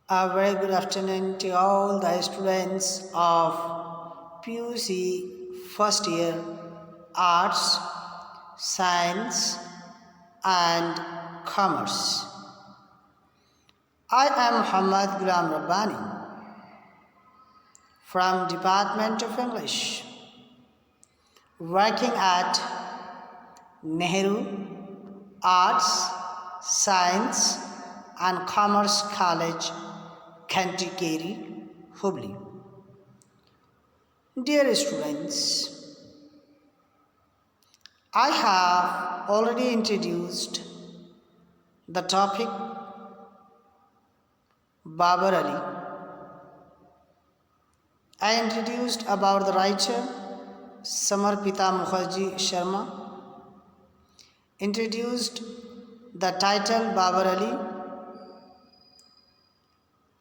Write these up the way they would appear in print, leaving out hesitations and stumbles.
A very good afternoon to all the students of PUC first year Arts, Science and Commerce. I am Ghulam Rabbani from Department of English, working at Nehru Arts, Science and Commerce College, Kantikeri, Hubli. Dear students, I have already introduced the topic Babar Ali. I introduced about the writer Samarpita Mukherjee Sharma, introduced the title Babar Ali,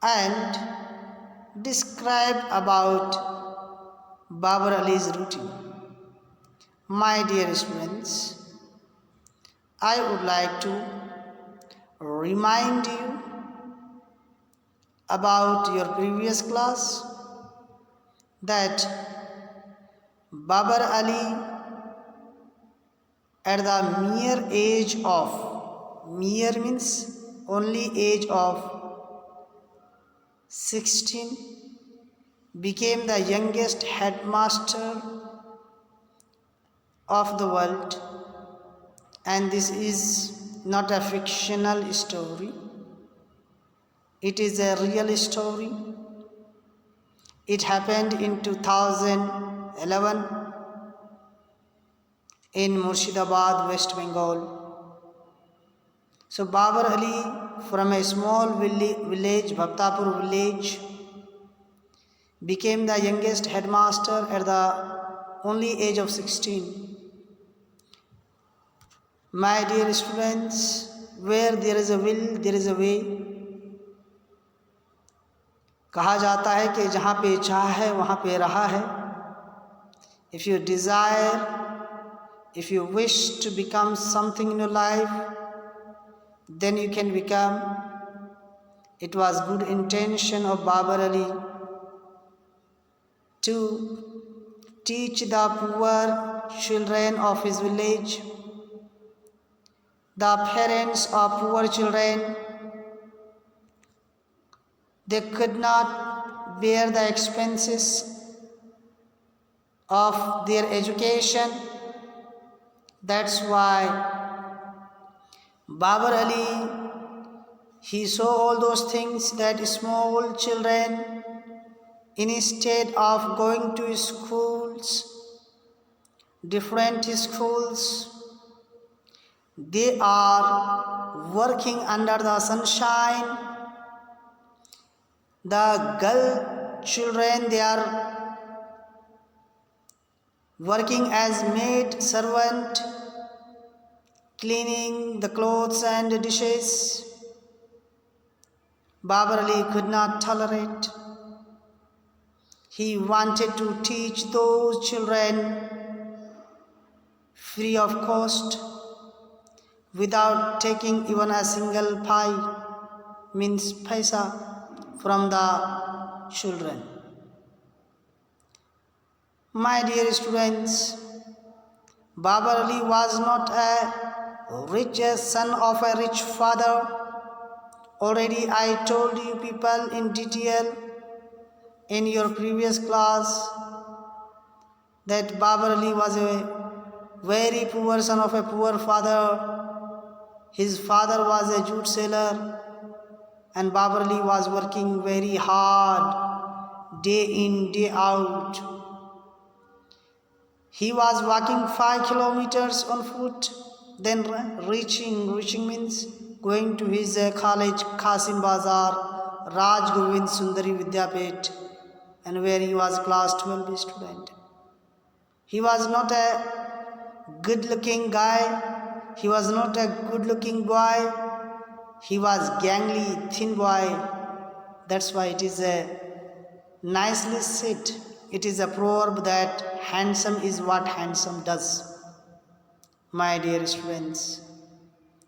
and described about Babar Ali's routine. My dear students, I would like to remind you about your previous class that Babar Ali at the mere means only age of 16 became the youngest headmaster of the world, and this is not a fictional story, it is a real story. It happened in 2011 in Murshidabad, West Bengal. So Babar Ali, from a small village, Bhaktapur village, became the youngest headmaster at the only age of 16. My dear students, where there is a will, there is a way. कहा जाता है कि जहाँ पे चाह है वहाँ पे राह है. If you desire, if you wish to become something in your life, then you can become. It was good intention of Babar Ali to teach the poor children of his village. The parents of poor children, they could not bear the expenses of their education. That's why Babar Ali, he saw all those things that small children, instead of going to schools, different schools, they are working under the sunshine. The girl children, they are working as maid, servant, cleaning the clothes and dishes. Babar Ali could not tolerate. He wanted to teach those children free of cost, without taking even a single means paisa, from the children. My dear students, Babar Ali was not a rich son of a rich father. Already I told you people in detail in your previous class that Babar Ali was a very poor son of a poor father. His father was a jute seller, and Babar Ali was working very hard, day in, day out. He was walking 5 kilometers on foot, then reaching means going to his college, Qasim Bazar, Raj Govind Sundari Vidyapet, and where he was class 12 student. He was not a good looking guy, he was not a good looking boy, he was gangly, thin boy. That's why it is a nicely said. It is a proverb that handsome is what handsome does. My dear students,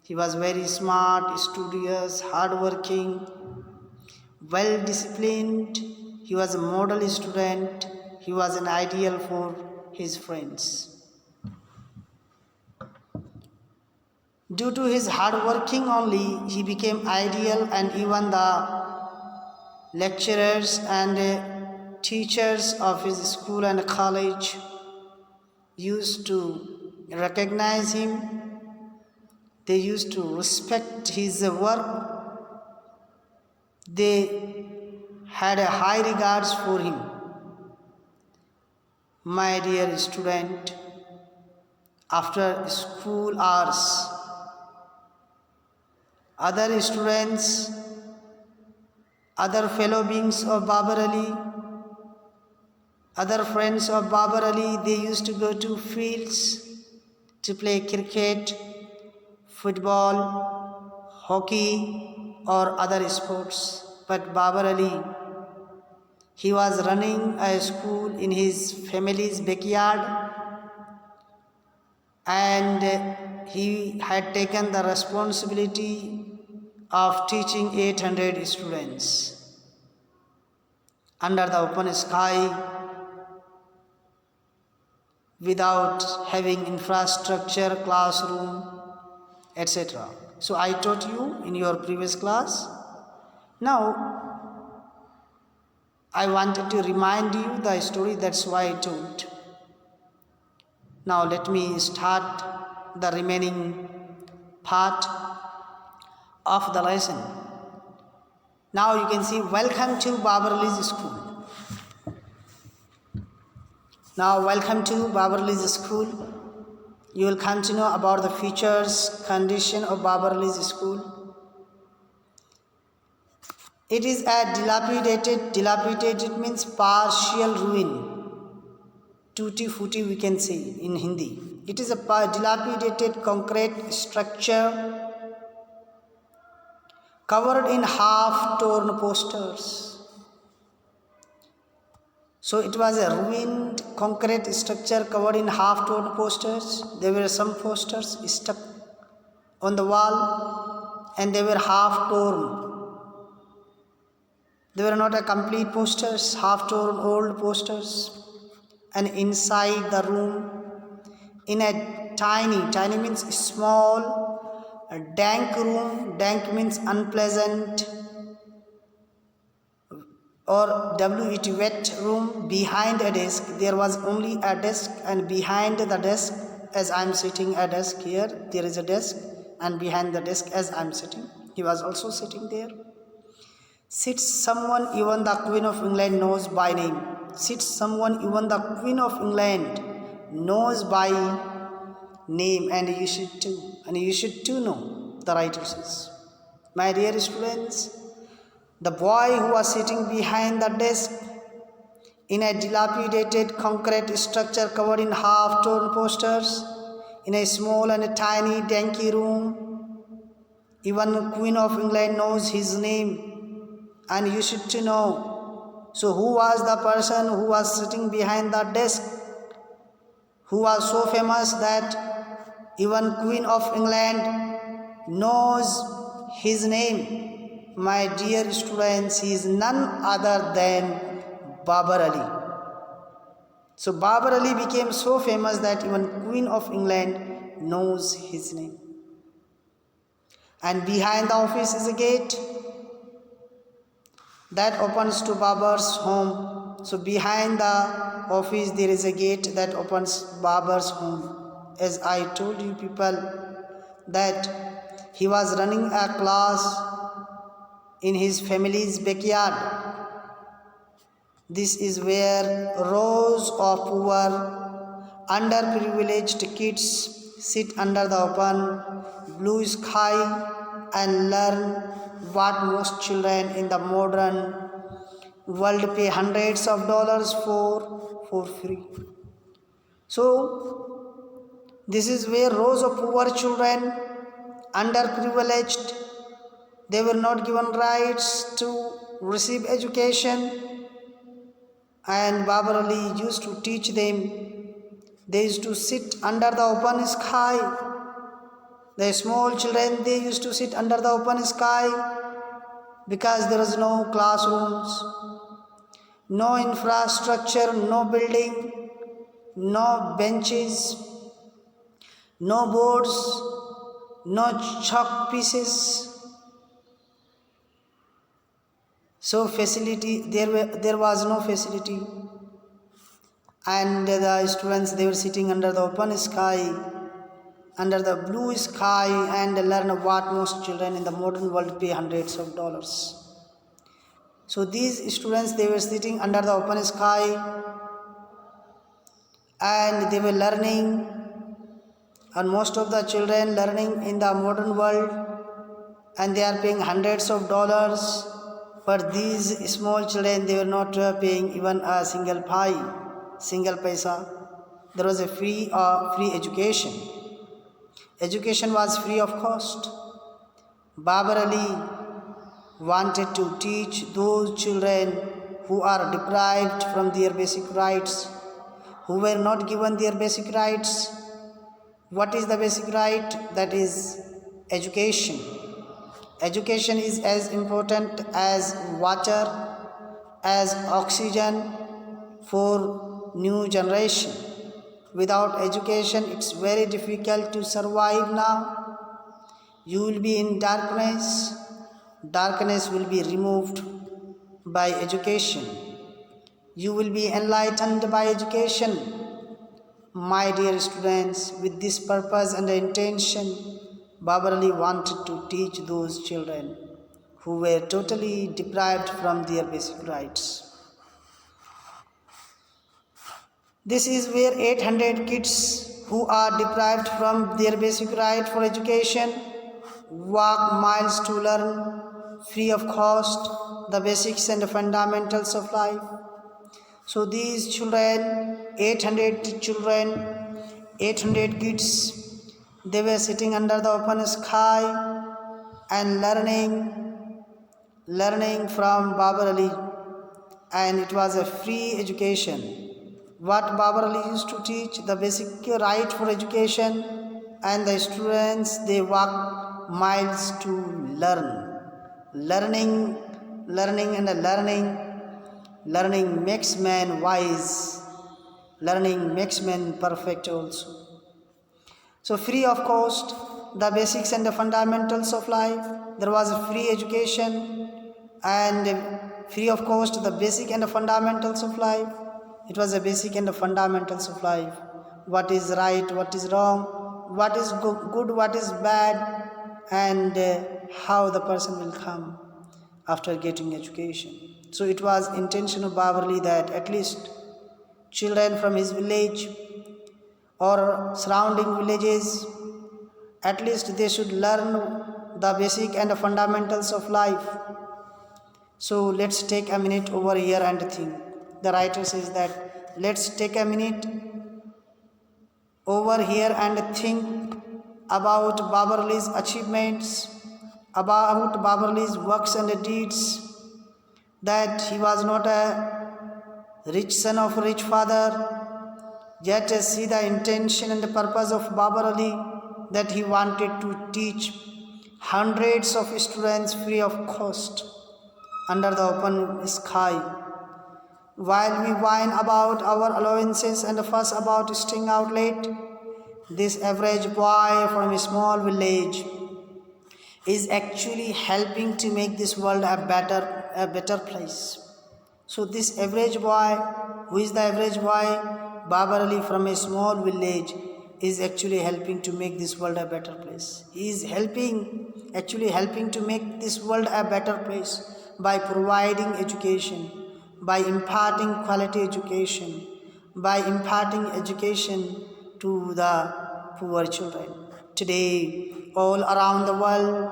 he was very smart, studious, hardworking, well disciplined, he was a model student, he was an ideal for his friends. Due to his hard working only, he became ideal, and even the lecturers and teachers of his school and college used to recognize him. They used to respect his work. They had a high regards for him. My dear student, after school hours, other students, other fellow beings of Babar Ali, other friends of Babar Ali, they used to go to fields to play cricket, football, hockey or other sports. But Babar Ali, he was running a school in his family's backyard, and he had taken the responsibility of teaching 800 students under the open sky without having infrastructure, classroom, etc. So I taught you in your previous class. Now I wanted to remind you the story, that's why I told. Now let me start the remaining part of the lesson. Now you can see, welcome to Babar Ali's school. Now welcome to Babar Ali's school. You will come to know about the features, condition of Babar Ali's school. It is a dilapidated means partial ruin. Tutti frutti we can say in Hindi. It is a dilapidated concrete structure covered in half-torn posters. So it was a ruined concrete structure covered in half-torn posters. There were some posters stuck on the wall and they were half-torn. They were not a complete posters, half-torn old posters. And inside the room, in a tiny means small, a dank room, dank means unpleasant, or W-E-T, wet room, behind a desk. There was only a desk, and behind the desk, as I am sitting a desk here, there is a desk, and behind the desk as I am sitting, he was also sitting there. Sits someone even the Queen of England knows by name. Sits someone even the Queen of England knows by name, and you should too know the right answers. My dear students, the boy who was sitting behind the desk in a dilapidated concrete structure covered in half-torn posters, in a small and a tiny danky room, even Queen of England knows his name, and you should to know. So who was the person who was sitting behind the desk, who was so famous that even Queen of England knows his name? My dear students, he is none other than Babar Ali. So Babar Ali became so famous that even Queen of England knows his name. And behind the office is a gate that opens to Babar's home. So behind the office there is a gate that opens Babar's home. As I told you people that he was running a class in his family's backyard. This is where rows of poor, underprivileged kids sit under the open blue sky and learn what most children in the modern world pay hundreds of dollars for free. So this is where rows of poor children, underprivileged, they were not given rights to receive education, and Babar Ali used to teach them. They used to sit under the open sky. The small children, they used to sit under the open sky because there is no classrooms, no infrastructure, no building, no benches, no boards, no chalk pieces. So there was no facility, and the students, they were sitting under the open sky, under the blue sky, and learn what most children in the modern world pay hundreds of dollars. So these students, they were sitting under the open sky, and they were learning, and most of the children learning in the modern world, and they are paying hundreds of dollars. But these small children, they were not paying even a single paisa. There was a free education. Education was free of cost. Babar Ali wanted to teach those children who are deprived from their basic rights, who were not given their basic rights. What is the basic right? That is education. Education is as important as water, as oxygen for new generation. Without education, it's very difficult to survive now. You will be in darkness. Darkness will be removed by education. You will be enlightened by education. My dear students, with this purpose and intention, Babar Ali wanted to teach those children who were totally deprived from their basic rights. This is where 800 kids who are deprived from their basic right for education walk miles to learn free of cost the basics and fundamentals of life. So these children, 800 kids, they were sitting under the open sky and learning from Babar Ali, and it was a free education. What Babar Ali used to teach, the basic right for education, and the students, they walk miles to learning. Learning makes man wise. Learning makes man perfect also. So free of cost, the basics and the fundamentals of life. There was a free education, and free of cost, the basic and the fundamentals of life. It was the basic and the fundamentals of life. What is right, what is wrong, what is good, what is bad, and how the person will come after getting education. So it was intention of Babar Ali that at least children from his village or surrounding villages, at least they should learn the basic and the fundamentals of life. So let's take a minute over here and think. The writer says that let's take a minute over here and think about Babar Ali's achievements, about Babar Ali's works and deeds, that he was not a rich son of a rich father. Yet see the intention and the purpose of Babar Ali, that he wanted to teach hundreds of students free of cost under the open sky. While we whine about our allowances and fuss about staying out late, this average boy from a small village is actually helping to make this world a better place. So this average boy, who is the average boy? Babar Ali from a small village is actually helping to make this world a better place. He is actually helping to make this world a better place by providing education, by imparting quality education, by imparting education to the poor children. Today, all around the world,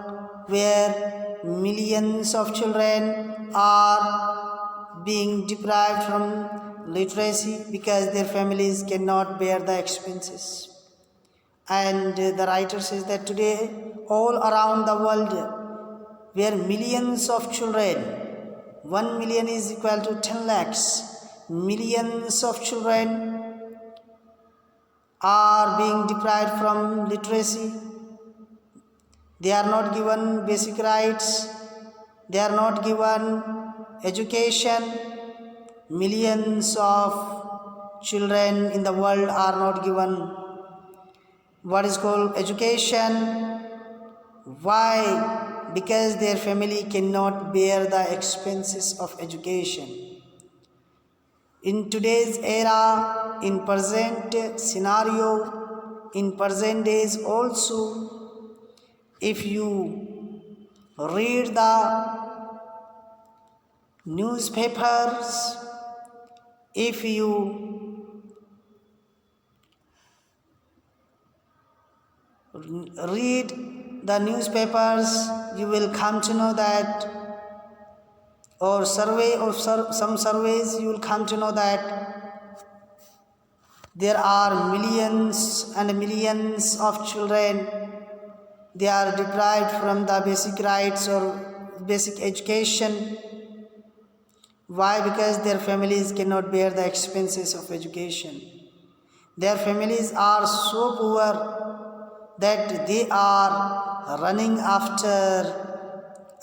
where millions of children are being deprived from literacy because their families cannot bear the expenses. And the writer says that today, all around the world, where millions of children, 1 million is equal to 10 lakhs, millions of children are being deprived from literacy. They are not given basic rights. They are not given education. Millions of children in the world are not given what is called education. Why? Because their family cannot bear the expenses of education. In today's era, in present scenario, in present days also, if you read the newspapers, if you read the newspapers, you will come to know that, or some surveys, you will come to know that there are millions and millions of children, they are deprived from the basic rights or basic education. Why? Because their families cannot bear the expenses of education. Their families are so poor that they are running after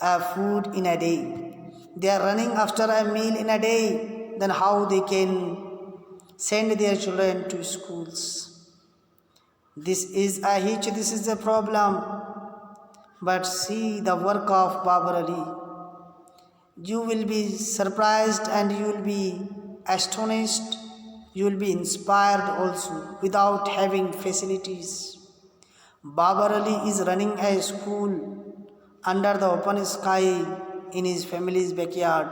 a food in a day. They are running after a meal in a day. Then how they can send their children to schools? This is a hitch, this is a problem. But see the work of Babar Ali. You will be surprised and you will be astonished. You will be inspired also without having facilities. Babar Ali is running a school under the open sky in his family's backyard,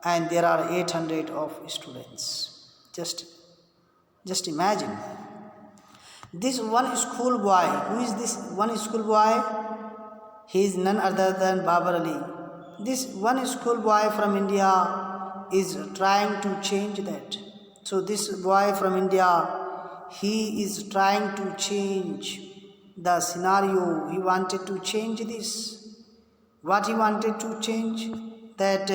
and there are 800 of students. Just imagine. This one school boy, who is this one school boy? He is none other than Babar Ali. This one school boy from India is trying to change that. So this boy from India, he is trying to change the scenario. He wanted to change this. What he wanted to change? That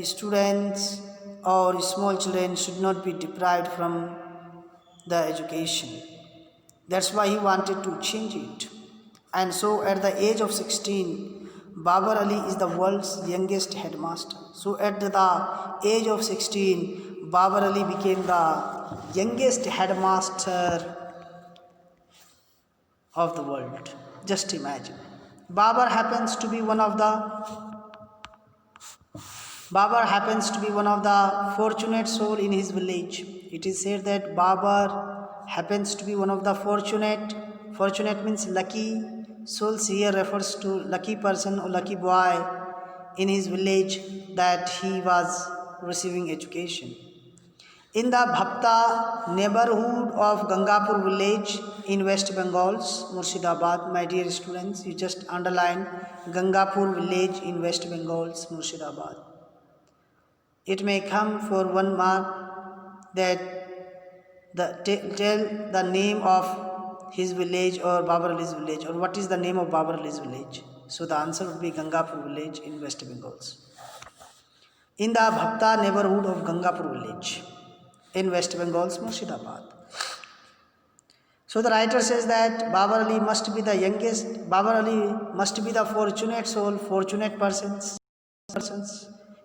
students or small children should not be deprived from the education. That's why he wanted to change it. And so at the age of 16, Babar Ali is the world's youngest headmaster. So at the age of 16, Babar Ali became the youngest headmaster of the world. Just imagine. Babar happens to be one of the fortunate soul in his village. It is said that Babar happens to be one of the fortunate means lucky souls. Here refers to lucky person or lucky boy in his village, that he was receiving education. In the Bhapta neighborhood of Gangapur village in West Bengal's Murshidabad, my dear students, you just underline Gangapur village in West Bengal's Murshidabad. It may come for 1 mark that tell the name of his village or Babar Ali's village, or what is the name of Babar Ali's village. So the answer would be Gangapur village in West Bengal's. In the Bhapta neighborhood of Gangapur village in West Bengal's Murshidabad. So the writer says that Babar Ali must be the youngest, Babar Ali must be the fortunate soul, fortunate persons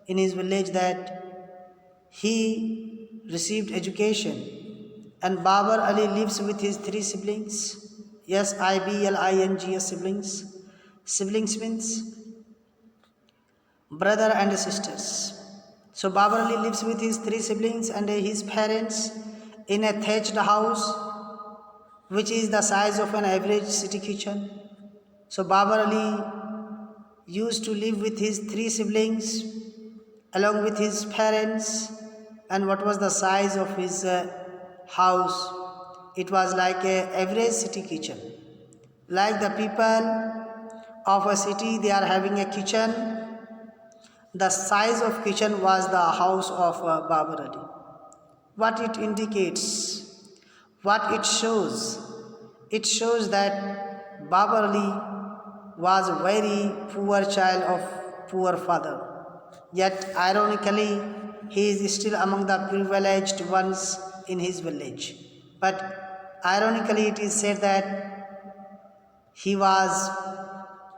in his village, that he received education. And Babar Ali lives with his 3 siblings. Yes, siblings. Siblings. Siblings means brother and sisters. So Babar Ali lives with his 3 siblings and his parents in a thatched house, which is the size of an average city kitchen. So Babar Ali used to live with his 3 siblings along with his parents. And what was the size of his house? It was like a average city kitchen. Like the people of a city, they are having a kitchen. The size of kitchen was the house of Babar Ali. What it indicates, what it shows? It shows that Babar Ali was a very poor child of poor father. Yet ironically, he is still among the privileged ones in his village. But ironically, it is said that he was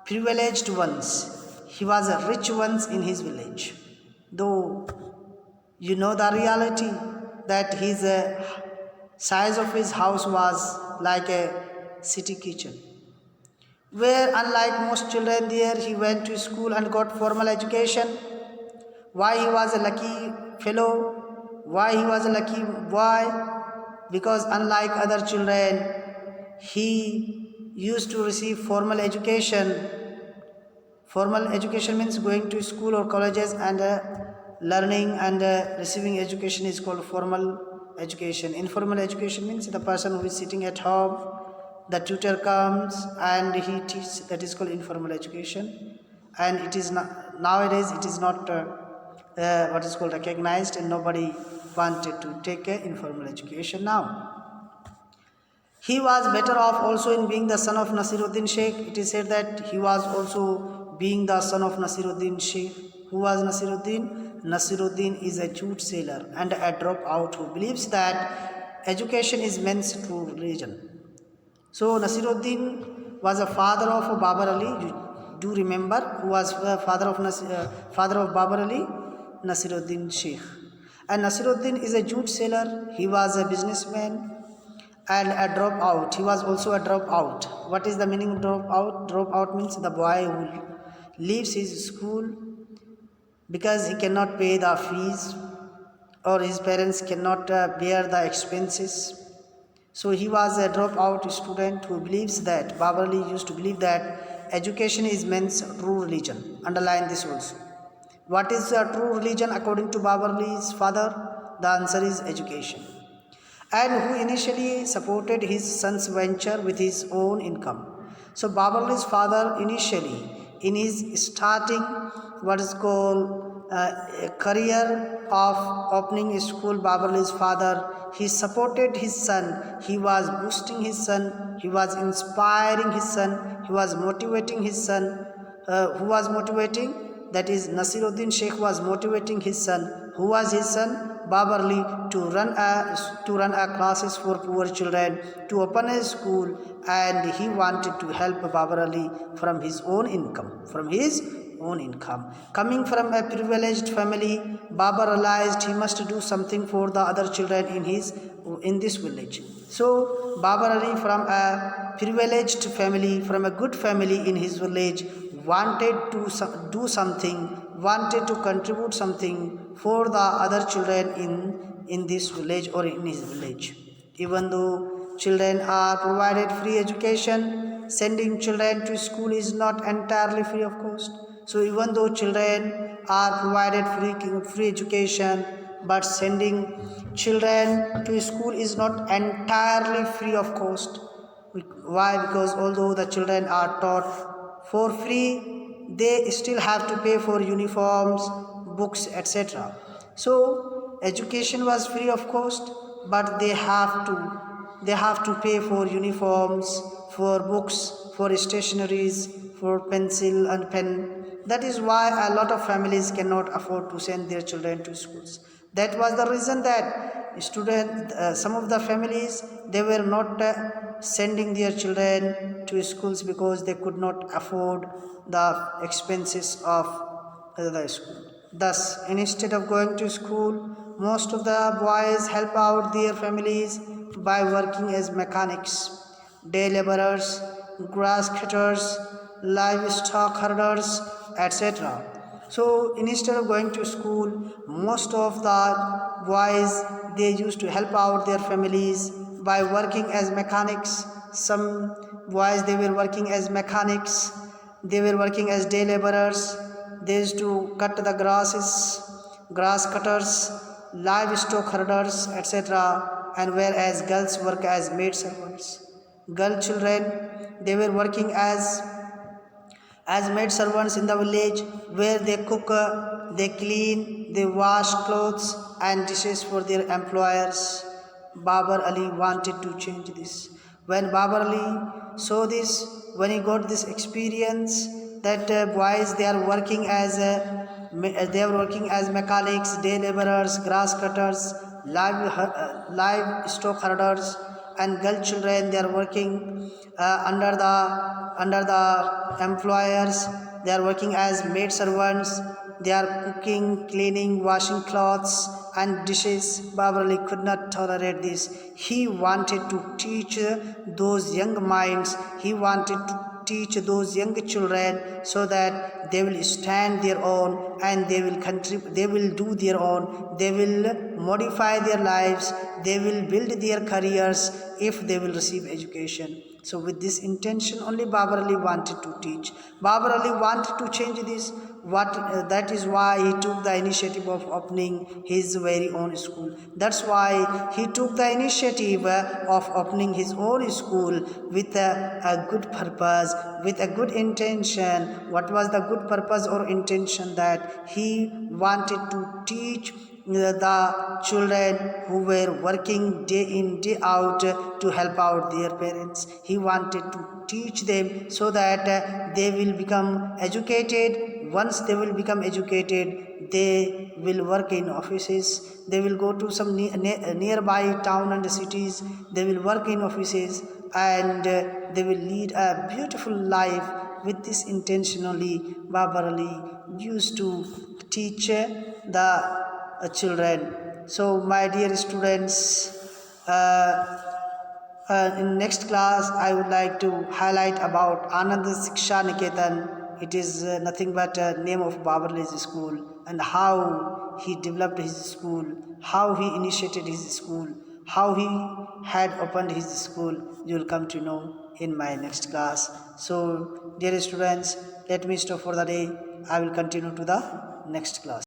privileged ones. he was a rich once in his village. Though you know the reality that his size of his house was like a city kitchen, where unlike most children there, he went to school and got formal education. Why he was a lucky fellow? Why he was a lucky boy? Because unlike other children, he used to receive formal education. Formal education means going to school or colleges and learning and receiving education is called formal education. Informal education means the person who is sitting at home, the tutor comes and he teaches, that is called informal education. And it is not, nowadays it is not what is called recognized, and nobody wanted to take informal education now. He was better off also in being the son of Nasiruddin Sheikh. It is said that he was also being the son of Nasiruddin Sheikh. Who was Nasiruddin? Nasiruddin is a jute sailor and a dropout who believes that education is men's true religion. So Nasiruddin was a father of Babar Ali. You do remember who was father of Babar Ali? Nasiruddin Sheikh. And Nasiruddin is a jute sailor. He was a businessman and a dropout. He was also a dropout. What is the meaning of dropout? Dropout means the boy who leaves his school because he cannot pay the fees or his parents cannot bear the expenses. So he was a dropout student who believes that, Babar Ali used to believe that education is men's true religion. Underline this also. What is a true religion according to Babar Ali's father? The answer is education. And who initially supported his son's venture with his own income. So Babar Ali's father initially, in his starting what is called a career of opening a school, Babar Ali's father, he supported his son, he was boosting his son, he was inspiring his son, he was motivating his son. Who was motivating? That is Nasiruddin Sheikh was motivating his son. Who was his son? Babar Ali, to run a classes for poor children, to open a school, and he wanted to help Babar Ali from his own income. Coming from a privileged family, Babar realized he must do something for the other children in this village. So Babar Ali, from a privileged family, from a good family in his village, wanted to do something, wanted to contribute something for the other children in this village or in his village. Even though children are provided free education, sending children to school is not entirely free of cost. So even though children are provided free education, but sending children to school is not entirely free of cost. Why? Because although the children are taught for free, they still have to pay for uniforms, books, etc. So education was free of cost, but they have to pay for uniforms, for books, for stationeries, for pencil and pen. That is why a lot of families cannot afford to send their children to schools. That was the reason that some of the families, they were not sending their children to schools because they could not afford the expenses of the school. Thus, instead of going to school, most of the boys help out their families by working as mechanics, day laborers, grass cutters, livestock herders, etc. So instead of going to school, most of the boys, they used to help out their families by working as mechanics. Some boys, they were working as mechanics, they were working as day laborers, they used to cut the grasses, grass cutters, livestock herders, etc. And whereas girls work as maid servants. Girl children, they were working as maid servants in the village, where they cook, they clean, they wash clothes and dishes for their employers. Babar Ali wanted to change this. When Babar Ali saw this, when he got this experience that boys, they are working as mechanics, day laborers, grass cutters, livestock herders, and girl children, they are working under the employers. They are working as maid servants. They are cooking, cleaning, washing clothes and dishes. Babar Ali could not tolerate this. He wanted to teach those young minds. He wanted to teach those young children so that they will stand their own and they will contribute, they will do their own, they will modify their lives, they will build their careers if they will receive education. So with this intention only Babar Ali wanted to teach. Babar Ali wanted to change this. That is why he took the initiative of opening his very own school. That's why he took the initiative of opening his own school with a good purpose, with a good intention. What was the good purpose or intention? That he wanted to teach the children who were working day in day out to help out their parents. He wanted to teach them so that they will become educated. Once they will become educated, they will work in offices, they will go to some nearby town and cities, they will work in offices, and they will lead a beautiful life. With this intentionally Babar Ali used to teach the children. So my dear students, in next class I would like to highlight about Anand Shiksha Niketan. It is nothing but a name of Babar Ali's school, and how he developed his school, how he initiated his school, how he had opened his school. You will come to know in my next class. So dear students, let me stop for the day. I will continue to the next class.